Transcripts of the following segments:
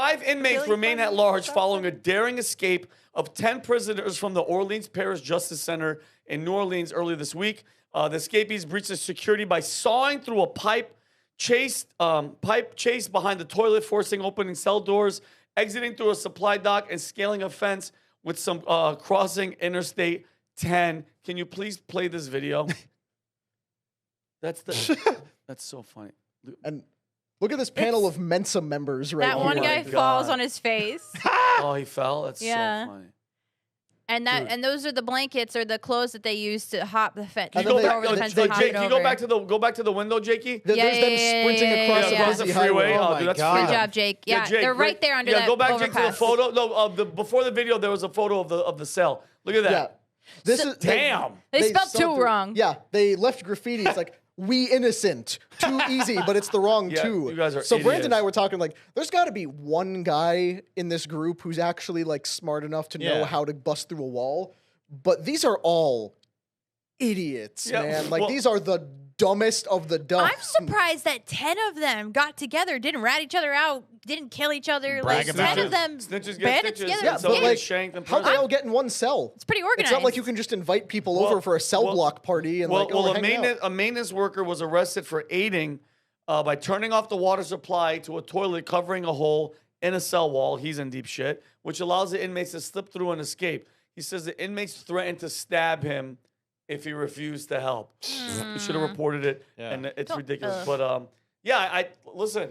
5 inmates remain at large following a daring escape of 10 prisoners from the Orleans Parish Justice Center in New Orleans earlier this week. The escapees breached the security by sawing through a pipe chase behind the toilet, forcing opening cell doors, exiting through a supply dock, and scaling a fence with some crossing Interstate 10. Can you please play this video? That's so funny. And look at this panel of Mensa members right That here. one guy falls on his face. Oh, he fell? That's so funny. And those are the blankets or the clothes that they use to hop the fence. Can you go back to the window, Jakey? There's them sprinting across the freeway. Oh, dude, that's Good job, Jake. Yeah, Jake, they're right there under that go back, Jake, to the overpass. photo. No, before the video, there was a photo of the cell. Look at that. Yeah. This is Damn. They spelled two wrong. Yeah, they left graffiti. It's like, we innocent. Too easy, but it's the wrong two. You guys are so Brandon idiots. and I were talking like, there's got to be one guy in this group who's actually like smart enough to know how to bust through a wall. But these are all idiots, man. Like, these are the dumbest of the dumb. I'm surprised that 10 of them got together, didn't rat each other out, didn't kill each other. Like, 10 of them banded together. Yeah, but like, how they all get in one cell? It's pretty organized. It's not like you can just invite people over for a cell block party and a maintenance worker was arrested for aiding by turning off the water supply to a toilet covering a hole in a cell wall. He's in deep shit, which allows the inmates to slip through and escape. He says the inmates threatened to stab him if he refused to help. You should have reported it, and it's ridiculous. But I listen.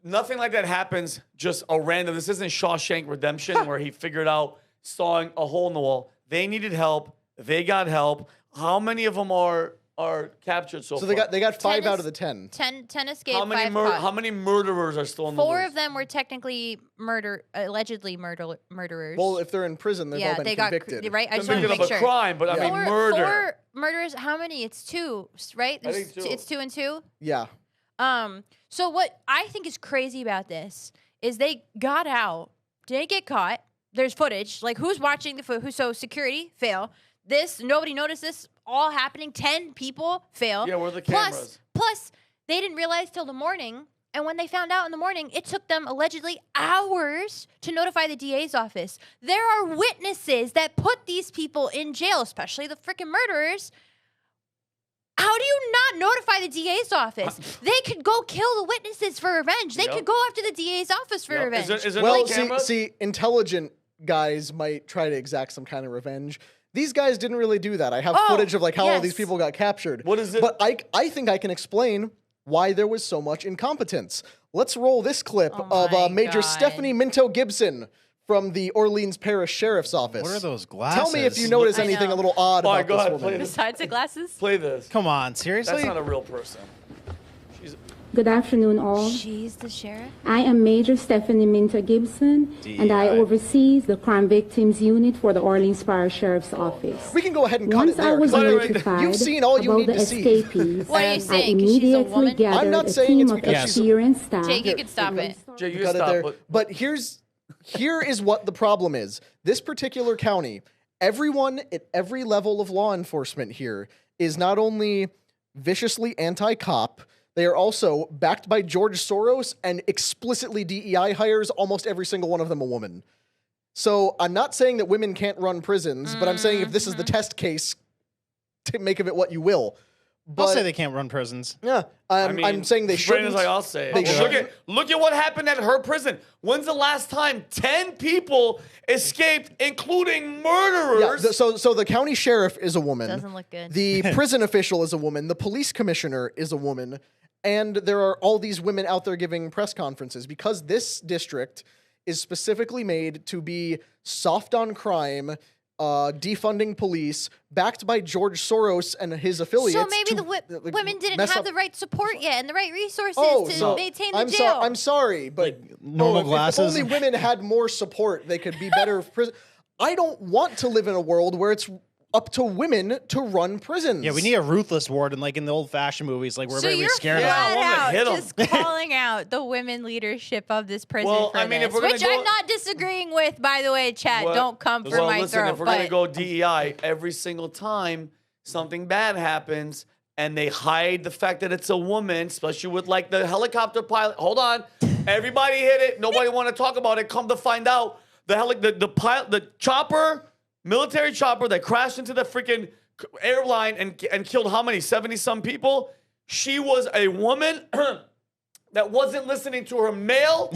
Nothing like that happens just a random. This isn't Shawshank Redemption where he figured out sawing a hole in the wall. They needed help. They got help. How many of them are captured so far? They got 5 out of the 10. 10 escaped. How many murderers are still in the 4 loose? of them were technically allegedly murderers. Well, if they're in prison, they've all been convicted. Right? I just want to make sure. Of a crime, but I mean murder. 4 murderers. How many? It's 2, right? I think 2. It's 2 and 2. Yeah. So what I think is crazy about this is they got out, didn't get caught. There's footage. Like, who's watching the footage? So security fail. Nobody noticed this all happening. 10 people fail. Yeah, where are the cameras? Plus, they didn't realize till the morning. And when they found out in the morning, it took them allegedly hours to notify the DA's office. There are witnesses that put these people in jail, especially the freaking murderers. How do you not notify the DA's office? They could go kill the witnesses for revenge. They could go after the DA's office for revenge. Is there no cameras? see, intelligent guys might try to exact some kind of revenge. These guys didn't really do that. I have footage of like how all these people got captured. What is it? But I think I can explain why there was so much incompetence. Let's roll this clip of Major Stephanie Minto Gibson from the Orleans Parish Sheriff's Office. What are those glasses? Tell me if you notice anything a little odd about this woman. Besides the glasses? Play this. Come on, seriously? That's not a real person. Good afternoon, all. She's the sheriff? I am Major Stephanie Minto Gibson, and I oversee the Crime Victims Unit for the Orleans Parish Sheriff's Office. We can go ahead and cut it there. Once I was notified You've seen all you about need the to see. escapees, What are you I saying? 'Cause she's a immediately woman? gathered I'm not a saying team it's of because she's experienced staff. Jake, you can stop it. Jake, you Cut stop. it there. But here is what the problem is. This particular county, everyone at every level of law enforcement here is not only viciously anti-cop, they are also backed by George Soros and explicitly DEI hires, almost every single one of them a woman. So I'm not saying that women can't run prisons, but I'm saying if this is the test case, to make of it what you will. But, I'll say they can't run prisons. Yeah, I'm saying they shouldn't. Like, I'll say it. They shouldn't. Look at what happened at her prison. When's the last time 10 people escaped, including murderers? Yeah, so the county sheriff is a woman. Doesn't look good. The prison official is a woman. The police commissioner is a woman. And there are all these women out there giving press conferences because this district is specifically made to be soft on crime, defunding police, backed by George Soros and his affiliates. So maybe the women didn't have the right support yet and the right resources to maintain the I'm jail. I'm sorry, but normal glasses. If only women had more support, they could be better. I don't want to live in a world where it's up to women to run prisons. Yeah, we need a ruthless warden, like in the old-fashioned movies, like where so everybody's scared of. flat out just calling out the women leadership of this prison for this, which I'm not disagreeing with, by the way, chat. Don't come for my throat. If we're going to go DEI, every single time something bad happens and they hide the fact that it's a woman, especially with like the helicopter pilot. Hold on. Everybody hit it. Nobody want to talk about it. Come to find out, the chopper, military chopper that crashed into the freaking airline and killed how many? 70-some people? She was a woman that wasn't listening to her male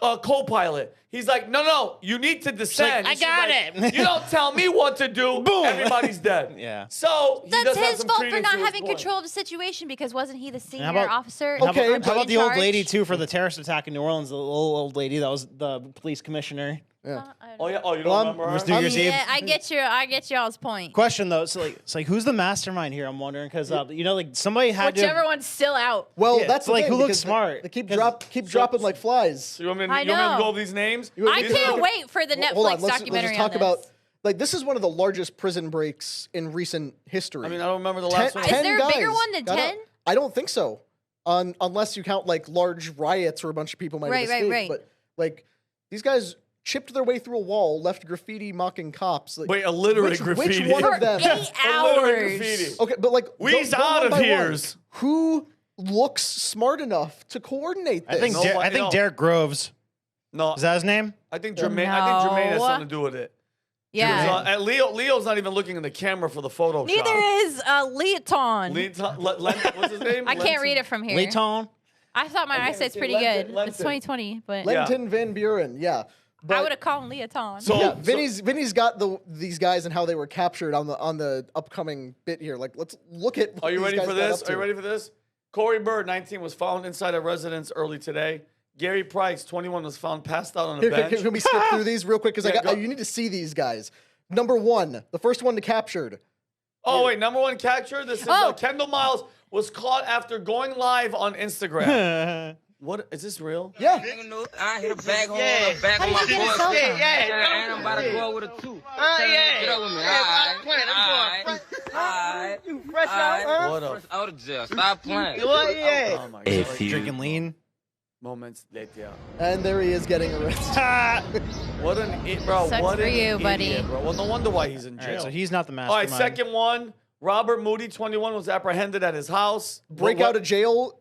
co-pilot. He's like, no, you need to descend. I got it. You don't tell me what to do. Boom. Everybody's dead. Yeah. So he That's does have his some fault for credence not to his having point. control of the situation because wasn't he the senior about- officer? Okay, in How about the old charge? lady too for the terrorist attack in New Orleans? The little old lady that was the police commissioner. I don't Oh know. yeah. Oh, you Well, don't remember Mr. her? New Year's Eve. Yeah, I get y'all's point. Question though, so it's like who's the mastermind here? I'm wondering because like somebody had Whichever to. one's still out. Well, Yeah, that's the like, thing, who looks because smart? They keep 'Cause- dropping like flies. So you want me I you want me to know. go over these names? I can't wait for the Netflix Hold on, let's documentary just talk on this. about like this is one of the largest prison breaks in recent history. I mean, I don't remember the last one. Is there a bigger guys one than got out. 10? I don't think so. Unless you count like large riots where a bunch of people might Right, have escaped. right. But like these guys chipped their way through a wall, left graffiti mocking cops. Like, Wait, illiterate which graffiti. one For of them? 8 Illiterate hours. graffiti. Okay, but like We's go out one of by one. here's. Who looks smart enough to coordinate this? I think No, I no. think Derek Groves No, is that his name? I think Jermaine has No. something to do with it. Yeah. And Leo's not even looking in the camera for the photo Neither shot. is Leoton. What's his name? I can't read it from here. Leighton. I thought my eyesight's pretty Lenton, good. Lenton. It's 2020, but Yeah. Lenton Van Buren, yeah. But, I would have called him Leoton. So- yeah, Vinny's got these guys and how they were captured on the upcoming bit here. Like, let's look at. What Are you these ready guys for got this? up Are you to. ready for this? Corey Bird, 19, was found inside a residence early today. Gary Price, 21, was found passed out on a Here, bench. can we skip through these real quick? Because Yeah, go. you need to see these guys. Number one, the first one to captured. Oh, wait, number one catcher. This is Oh. Kendall Miles was caught after going live on Instagram. What is this real? Yeah. I hit a bag hole, a bag How on did my you get a boy. cell phone? And I'm about to go with a 2. Get up with me. Alright. You fresh out, huh? What Fresh a out of jail. Stop playing. What? Yeah. oh my A God. few Drinking lean. Moments later. And there he is getting arrested. What bro. Sucks what for an you, idiot, buddy. Bro. Well, no wonder why he's in All jail. right, so he's not the All right, mastermind. second one. Robert Moody, 21, was apprehended at his house. Break out of jail.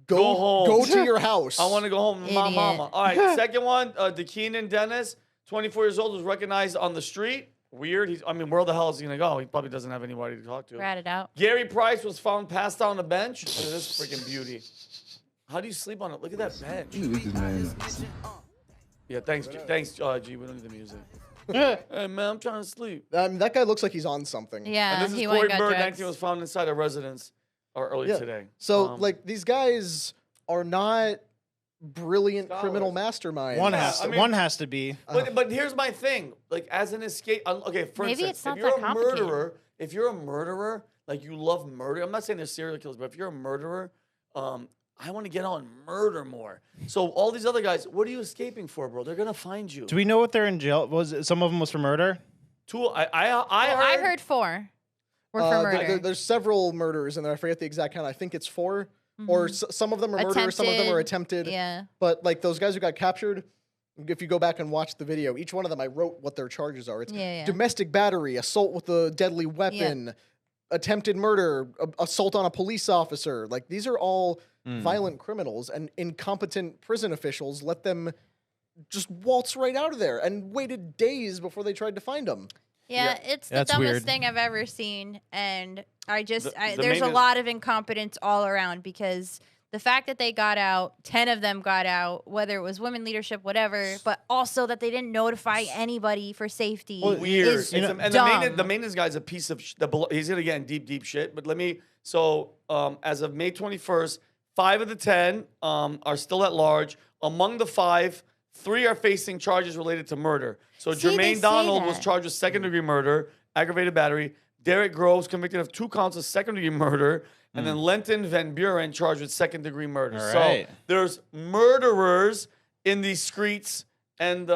Go home. Go to your house. I want to go home with my Idiot. mama. All right, second one. DeKeenan Dennis, 24 years old, was recognized on the street. Weird. Where the hell is he going to go? He probably doesn't have anybody to talk to. Rat it out. Gary Price was found passed out on a bench. Look at this freaking beauty. How do you sleep on it? Look at that bench. Yeah, thanks, G. G. We don't need the music. Hey, man, I'm trying to sleep. That guy looks like he's on something. Yeah, And this is he went Corey and got Bird, drugs. 19, was found inside a residence early Yeah. today. So like these guys are not brilliant criminal masterminds. One Yeah, has to. I mean- One has to be. But here's my thing. Like, as an escape, okay, for Maybe instance, it's not if you're that a complicated. murderer, like you love murder, I'm not saying they're serial killers, but if you're a murderer, I want to get on murder more. So all these other guys, what are you escaping for, bro? They're gonna find you. Do we know what they're in jail? Some of them was for murder. I heard 4 were for murder. There's several murders in there. I forget the exact count. I think it's 4. Or some of them are murder, some of them are attempted. Yeah. But like those guys who got captured, if you go back and watch the video, each one of them I wrote what their charges are. It's Yeah, yeah. domestic battery, assault with a deadly weapon, attempted murder, assault on a police officer. Like these are all violent criminals, and incompetent prison officials let them just waltz right out of there and waited days before they tried to find them. Yeah, it's the That's dumbest weird. thing I've ever seen, and I just The there's a maintenance- lot of incompetence all around because the fact that they got out, 10 of them got out, whether it was women leadership, whatever, but also that they didn't notify anybody for safety. Weird. Is And dumb. the maintenance guy's a piece of he's gonna get in deep shit. But as of May 21st, 5 of the 10 are still at large. Among the 5, 3 are facing charges related to murder. So See, they Jermaine say Donald was that. charged with second-degree murder, aggravated battery. Derek Groves convicted of 2 counts of second-degree murder. And then Lenton Van Buren charged with second-degree murder. All So right. there's murderers in these streets. And,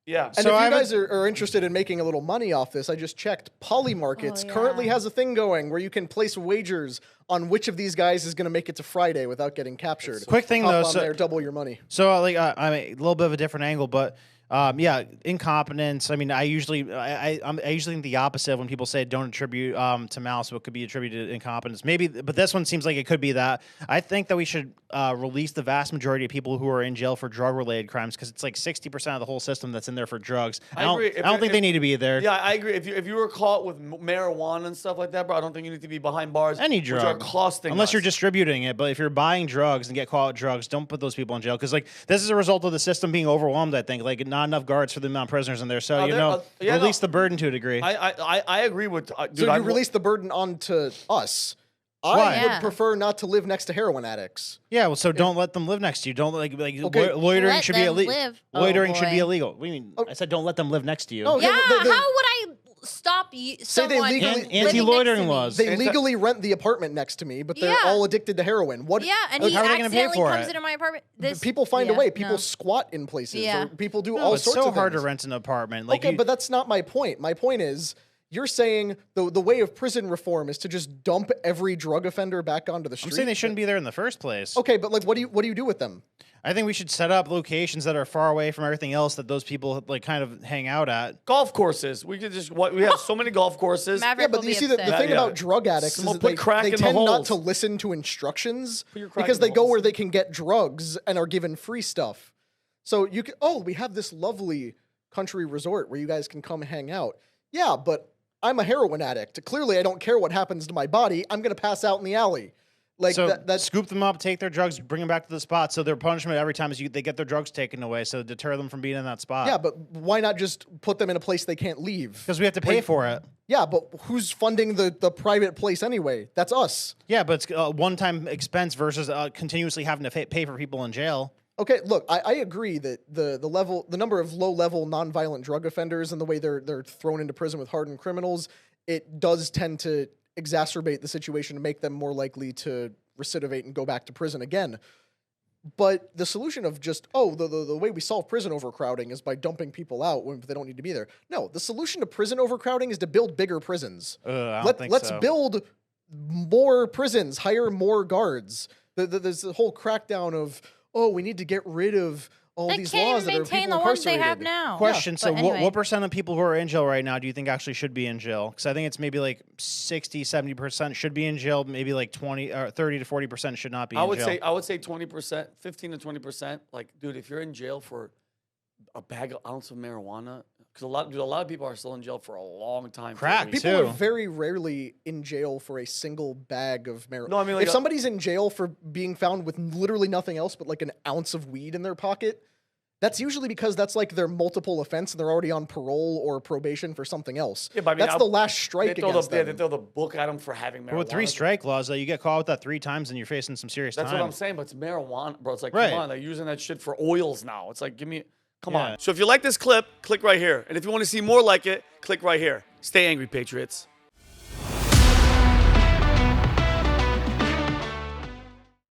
yeah. And So if I you have a- guys are interested in making a little money off this, I just checked. Poly Markets Oh, currently yeah. has a thing going where you can place wagers on which of these guys is going to make it to Friday without getting captured. Quick thing, Hop though, on so- there, double your money. So I mean, a little bit of a different angle, but Yeah, incompetence. I mean, I usually think the opposite when people say don't attribute to malice, but could be attributed to incompetence. Maybe, but this one seems like it could be that. I think that we should release the vast majority of people who are in jail for drug-related crimes because it's like 60% of the whole system that's in there for drugs. I agree. I don't think they need to be there. Yeah, I agree. If you were caught with marijuana and stuff like that, bro, I don't think you need to be behind bars. Any which drug, are costing unless us. you're distributing it. But if you're buying drugs and get caught with drugs, don't put those people in jail because like this is a result of the system being overwhelmed. I think like not enough guards for the amount of prisoners in there. So release the burden to a degree. I agree with. Dude, So you release the burden onto us. Why? I would prefer not to live next to heroin addicts. Yeah, well, so don't let them live next to you. Don't Okay. loitering Let should be them illegal. live. Loitering Oh, should be boy. illegal. What do you mean? I said don't let them live next to you. Oh, Yeah, okay, how would I stop you? Say they Someone legally- living next Anti-loitering to me? laws. They legally rent the apartment next to me, but they're Yeah. all addicted to heroin. What? Yeah, and Like, he how are they gonna pay accidentally for comes it? into my apartment. This People find a yeah, way. People no. squat in places. Yeah. Or people do No, all it's sorts so of hard to things. rent an apartment. Like Okay, but that's not my point. My point is, you're saying the way of prison reform is to just dump every drug offender back onto the street. I'm saying they shouldn't be there in the first place. Okay, but like, what do you do with them? I think we should set up locations that are far away from everything else that those people like kind of hang out at. golf courses. We could just we have so many golf courses. Maverick Yeah, but will you be see, the upset. thing Yeah. about drug addicts Someone is that put crack they in the tend not holes. to listen to instructions Put your crack because in the they go holes. where they can get drugs and are given free stuff. So you can, we have this lovely country resort where you guys can come hang out. Yeah, but I'm a heroin addict. Clearly, I don't care what happens to my body. I'm going to pass out in the alley. Like So that's scoop them up, take their drugs, bring them back to the spot. So their punishment every time is they get their drugs taken away. So deter them from being in that spot. yeah, but why not just put them in a place they can't leave? because we have to pay for it. Yeah, but who's funding the private place anyway? That's us. Yeah, but it's a one-time expense versus continuously having to pay for people in jail. Okay, look, I agree that the number of low-level nonviolent drug offenders and the way they're thrown into prison with hardened criminals, it does tend to exacerbate the situation to make them more likely to recidivate and go back to prison again. But the solution of just, the way we solve prison overcrowding is by dumping people out when they don't need to be there. No, the solution to prison overcrowding is to build bigger prisons. I don't think Let's so. build more prisons, hire more guards. There's the whole crackdown of, we need to get rid of all They these can't laws even that are maintain people the ones they have incarcerated. now. Question. But So anyway. what percent of people who are in jail right now do you think actually should be in jail? Because I think it's maybe like 60, 70% should be in jail. Maybe like 30 to 40% should not be in jail. I would say 20%, 15 to 20%. Like, dude, if you're in jail for a ounce of marijuana, because a lot of people are still in jail for a long time. for Crack, weed. People too. are very rarely in jail for a single bag of marijuana. No, I mean, like if somebody's in jail for being found with literally nothing else but like an ounce of weed in their pocket, that's usually because that's like their multiple offense and they're already on parole or probation for something else. Yeah, but I mean, that's the last strike they throw against they them. throw the book at them for having marijuana. But with 3 strike laws, you get caught with that 3 times and you're facing some serious That's time. what I'm saying, but it's marijuana, bro. It's like, Right. come on, they're using that shit for oils now. It's like, come Yeah. on. So if you like this clip, click right here. And if you want to see more like it, click right here. Stay angry, Patriots.